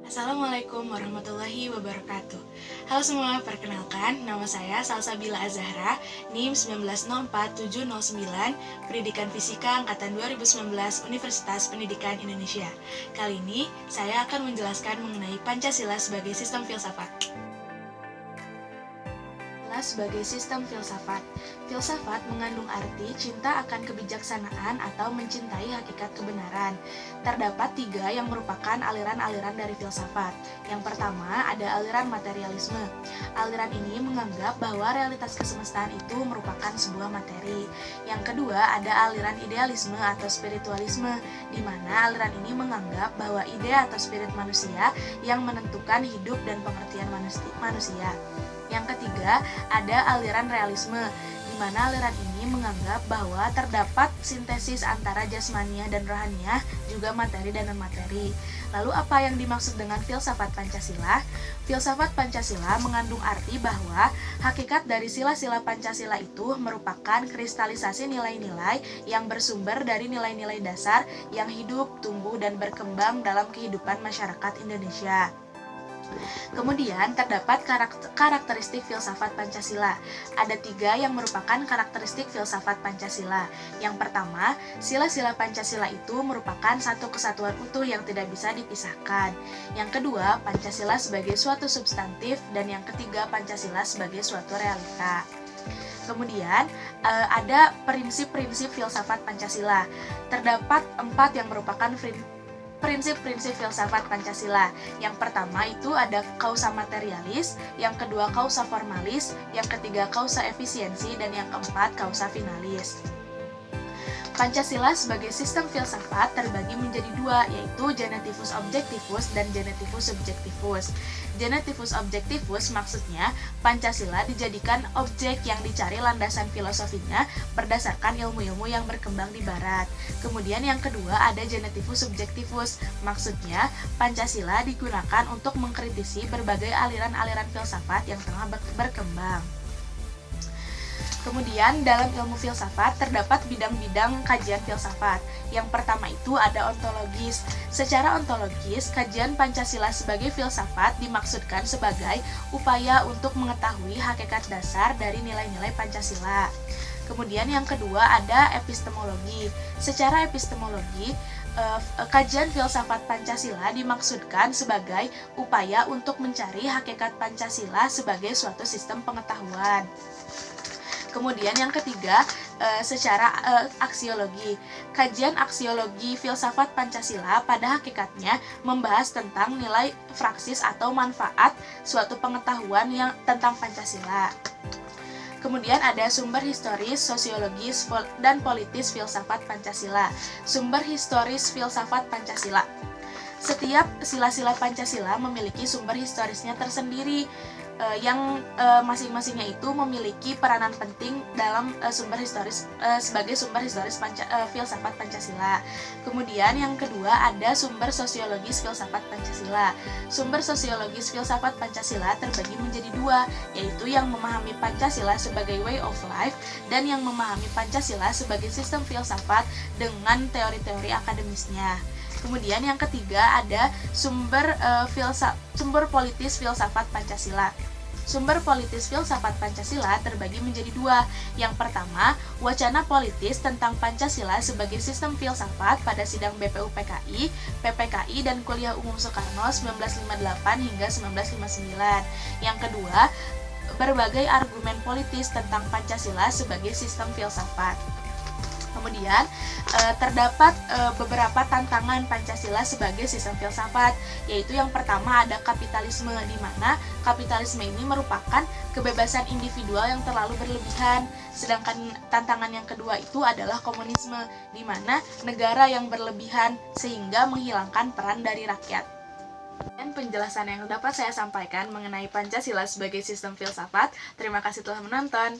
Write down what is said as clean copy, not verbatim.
Assalamualaikum warahmatullahi wabarakatuh. Halo semua, perkenalkan, nama saya Salsabila Azahra, NIM 1904709, Pendidikan Fisika Angkatan 2019, Universitas Pendidikan Indonesia. Kali ini, saya akan menjelaskan mengenai Pancasila sebagai sistem filsafat. Sebagai sistem filsafat. Filsafat mengandung arti cinta akan kebijaksanaan atau mencintai hakikat kebenaran. Terdapat tiga yang merupakan aliran-aliran dari filsafat. Yang pertama ada aliran materialisme. Aliran ini menganggap bahwa realitas kesemestaan itu merupakan sebuah materi. Yang kedua ada aliran idealisme atau spiritualisme, di mana aliran ini menganggap bahwa ide atau spirit manusia yang menentukan hidup dan pengertian manusia. Yang ketiga, ada aliran realisme, di mana aliran ini menganggap bahwa terdapat sintesis antara jasmaniah dan rohaniah, juga materi dan non-materi. Lalu apa yang dimaksud dengan filsafat Pancasila? Filsafat Pancasila mengandung arti bahwa hakikat dari sila-sila Pancasila itu merupakan kristalisasi nilai-nilai yang bersumber dari nilai-nilai dasar yang hidup, tumbuh, dan berkembang dalam kehidupan masyarakat Indonesia. Kemudian terdapat karakteristik filsafat Pancasila. Ada tiga yang merupakan karakteristik filsafat Pancasila. Yang pertama, sila-sila Pancasila itu merupakan satu kesatuan utuh yang tidak bisa dipisahkan. Yang kedua, Pancasila sebagai suatu substantif, dan yang ketiga, Pancasila sebagai suatu realita. Kemudian ada prinsip-prinsip filsafat Pancasila. Terdapat 4 yang merupakan prinsip-prinsip filsafat Pancasila. Yang pertama itu ada kausa materialis, yang kedua kausa formalis, yang ketiga kausa efisiensi, dan yang keempat kausa finalis. Pancasila sebagai sistem filsafat terbagi menjadi dua, yaitu genetivus objectivus dan genetivus subjectivus. Genetivus objectivus maksudnya Pancasila dijadikan objek yang dicari landasan filosofinya berdasarkan ilmu-ilmu yang berkembang di barat. Kemudian yang kedua ada genetivus subjectivus, maksudnya Pancasila digunakan untuk mengkritisi berbagai aliran-aliran filsafat yang tengah berkembang. Kemudian dalam ilmu filsafat terdapat bidang-bidang kajian filsafat. Yang pertama itu ada ontologis. Secara ontologis, kajian Pancasila sebagai filsafat dimaksudkan sebagai upaya untuk mengetahui hakikat dasar dari nilai-nilai Pancasila. Kemudian yang kedua ada epistemologi. Secara epistemologi, kajian filsafat Pancasila dimaksudkan sebagai upaya untuk mencari hakikat Pancasila sebagai suatu sistem pengetahuan. Kemudian yang ketiga, secara aksiologi. Kajian aksiologi filsafat Pancasila pada hakikatnya membahas tentang nilai praksis atau manfaat suatu pengetahuan yang tentang Pancasila. Kemudian ada sumber historis, sosiologis, dan politis filsafat Pancasila. Sumber historis filsafat Pancasila. Setiap sila-sila Pancasila memiliki sumber historisnya tersendiri, yang masing-masingnya itu memiliki peranan penting dalam sumber historis sebagai sumber historis filsafat Pancasila. Kemudian yang kedua ada sumber sosiologis filsafat Pancasila. Sumber sosiologis filsafat Pancasila terbagi menjadi dua, yaitu yang memahami Pancasila sebagai way of life dan yang memahami Pancasila sebagai sistem filsafat dengan teori-teori akademisnya. Kemudian yang ketiga ada sumber politis filsafat Pancasila. Sumber politis filsafat Pancasila terbagi menjadi dua. Yang pertama, wacana politis tentang Pancasila sebagai sistem filsafat pada sidang BPUPKI, PPKI, dan Kuliah Umum Soekarno 1958 hingga 1959. Yang kedua, berbagai argumen politis tentang Pancasila sebagai sistem filsafat. Kemudian terdapat beberapa tantangan Pancasila sebagai sistem filsafat, yaitu yang pertama ada kapitalisme, di mana kapitalisme ini merupakan kebebasan individual yang terlalu berlebihan. Sedangkan tantangan yang kedua itu adalah komunisme, di mana negara yang berlebihan sehingga menghilangkan peran dari rakyat. Dan penjelasan yang dapat saya sampaikan mengenai Pancasila sebagai sistem filsafat. Terima kasih telah menonton.